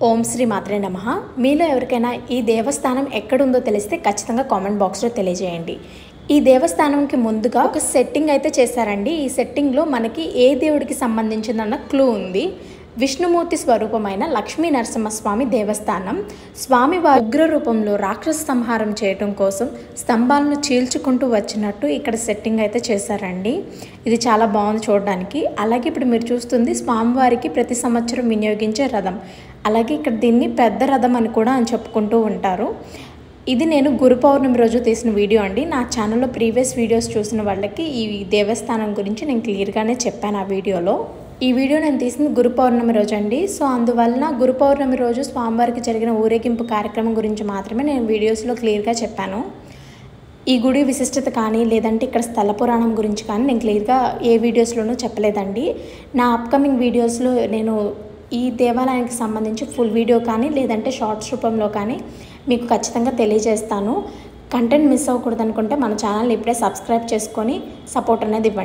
ఓం శ్రీ మాత్రే నమః. మీలో ఎవరికైనా ఈ దేవస్థానం ఎక్కడుందో తెలిస్తే ఖచ్చితంగా కామెంట్ బాక్స్లో తెలియజేయండి. ఈ దేవస్థానంకి ముందుగా ఒక సెట్టింగ్ అయితే చేశారండి. ఈ సెట్టింగ్లో మనకి ఏ దేవుడికి సంబంధించిందన్న క్లూ ఉంది. విష్ణుమూర్తి స్వరూపమైన లక్ష్మీ నరసింహస్వామి దేవస్థానం. స్వామివారి ఉగ్ర రూపంలో రాక్షస సంహారం చేయడం కోసం స్తంభాలను చీల్చుకుంటూ వచ్చినట్టు ఇక్కడ సెట్టింగ్ అయితే చేశారండి. ఇది చాలా బాగుంది చూడడానికి. అలాగే ఇప్పుడు మీరు చూస్తుంది స్వామివారికి ప్రతి సంవత్సరం వినియోగించే రథం. అలాగే ఇక్కడ దీన్ని పెద్ద రథం అని కూడా చెప్పుకుంటూ ఉంటారు. ఇది నేను గురు పౌర్ణమి రోజు తీసిన వీడియో అండి. నా ఛానల్లో ప్రీవియస్ వీడియోస్ చూసిన వాళ్ళకి ఈ దేవస్థానం గురించి నేను క్లియర్గానే చెప్పాను ఆ వీడియోలో. ఈ వీడియో నేను తీసింది గురు పౌర్ణమి రోజు అండి. సో అందువలన గురు పౌర్ణమి రోజు స్వామివారికి జరిగిన ఊరేగింపు కార్యక్రమం గురించి మాత్రమే నేను వీడియోస్లో క్లియర్గా చెప్పాను. ఈ గుడి విశిష్టత కానీ లేదంటే ఇక్కడ స్థల పురాణం గురించి కానీ నేను క్లియర్గా ఏ వీడియోస్లోనూ చెప్పలేదండి. నా అప్కమింగ్ వీడియోస్లో నేను ఈ దేవాలయానికి సంబంధించి ఫుల్ వీడియో కానీ లేదంటే షార్ట్స్ రూపంలో కానీ మీకు ఖచ్చితంగా తెలియజేస్తాను. కంటెంట్ మిస్ అవ్వకూడదు అనుకుంటే మన ఛానల్ని ఇప్పుడే సబ్స్క్రైబ్ చేసుకొని సపోర్ట్ అనేది ఇవ్వండి.